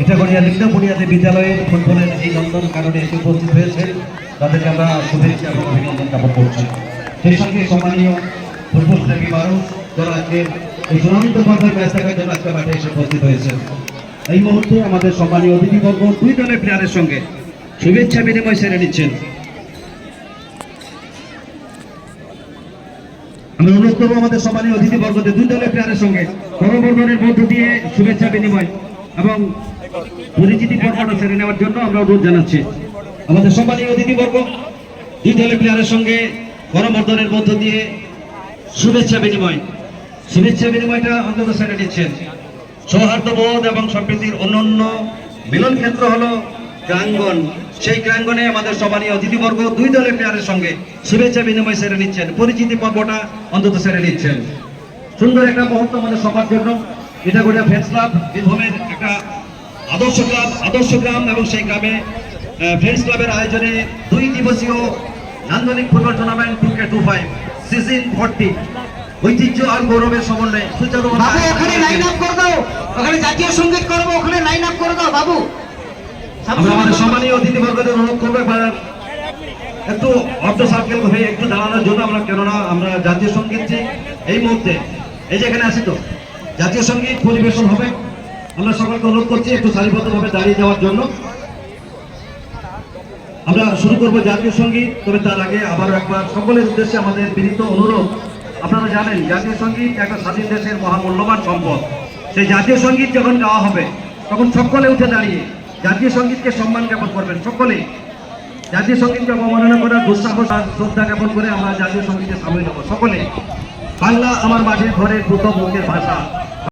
ইটাগড়িয়া লিপ্ত বুনিয়াদী বিদ্যালয়ের ফুটবলের এই নন্দন কারণে এসে উপস্থিত হয়েছে, তাদেরকে আমরা শুভেচ্ছা এবং অভিনন্দন জ্ঞাপন করছি। সেই সঙ্গে সম্মানীয় ফুটবল প্রেমী মানুষ যারা আজকে এই চূড়ান্ত পর্যায়ের ম্যাচ দেখার জন্য আজকে মাঠে এসে উপস্থিত হয়েছে। এই মুহূর্তে আমাদের সম্মানীয় অতিথিবর্গ দুই দলের প্লেয়ারের সঙ্গে শুভেচ্ছা বিনিময় সেরে নিচ্ছেন। আমরা অনুরোধ করবো আমাদের সম্মানীয় অতিথিবর্গদের দুই দলের প্লেয়ারের সঙ্গে করবর্ধনের মধ্য দিয়ে শুভেচ্ছা বিনিময় এবং পরিচিতি পর্বটা সেরে নেওয়ার জন্য আমরা অনুরোধ জানাচ্ছি। আমাদের সম্মানীয় অতিথিবর্গ দুই দলের প্লেয়ারের সঙ্গে করবর্ধনের মধ্য দিয়ে শুভেচ্ছা বিনিময়টা অন্তত সেরে নিচ্ছেন। সৌহার্দ্যবোধ এবং সম্প্রীতির অন্যান্য মিলন ক্ষেত্র হলো ক্রাঙ্গন। সেই ক্রাঙ্গনে আমাদের সম্মানীয় অতিথিবর্গ দুই দলের প্লেয়ারের সঙ্গে শুভেচ্ছা বিনিময় সেরে নিচ্ছেন, পরিচিতি পর্বটা অন্তত সেরে নিচ্ছেন। সুন্দর একটা মুহূর্ত আমাদের সবার জন্য। ইটাগড়িয়া ফ্রেন্ডস ক্লাব বীরভূমের একটা আদর্শ গ্রাম এবং সেই গ্রামে ফ্রেন্ডস ক্লাবের আয়োজনে 2 দিবসীয় নান্দনিক ফুটবল টুর্নামেন্ট 2K25 সিজন 40 ঐতিহ্য আর গৌরবের সমন্বয়ে বাবু ওখানে লাইন আপ করে দাও, ওখানে জাতীয় সঙ্গীত করবো, ওখানে লাইন আপ করে দাও বাবু। আমরা আমাদের সম্মানীয় অতিথিবর্গদের অনুরোধ করবো একটু অর্ধ সার্কেল হয়ে একটু দাঁড়ানোর জন্য। আমরা কেননা আমরা জাতীয় সঙ্গীত এই মুহূর্তে এই যে এখানে আছি তো জাতীয় সঙ্গীত পরিবেশন হবে। আমরা সকলকে অনুরোধ করছি একটু সারিবদ্ধভাবে দাঁড়িয়ে যাওয়ার জন্য। আমরা শুরু করবো জাতীয় সঙ্গীত, তবে তার আগে আবারও একবার সকলের উদ্দেশ্যে আমাদের বিনীত অনুরোধ। আপনারা জানেন জাতীয় সঙ্গীত একটা স্বাধীন দেশের মহামূল্যবান সম্পদ। সেই জাতীয় সঙ্গীত যখন গাওয়া হবে তখন সকলে উঠে দাঁড়িয়ে জাতীয় সঙ্গীতকে সম্মান জ্ঞাপন করবেন। সকলে জাতীয় সঙ্গীতকে অবমাননা করার দুঃসাহস আর শ্রদ্ধা জ্ঞাপন করে আমরা জাতীয় সঙ্গীতে সামিল হব। সকলে বাংলা আমার মাটির ঘরের প্রথম মুখের ভাষা,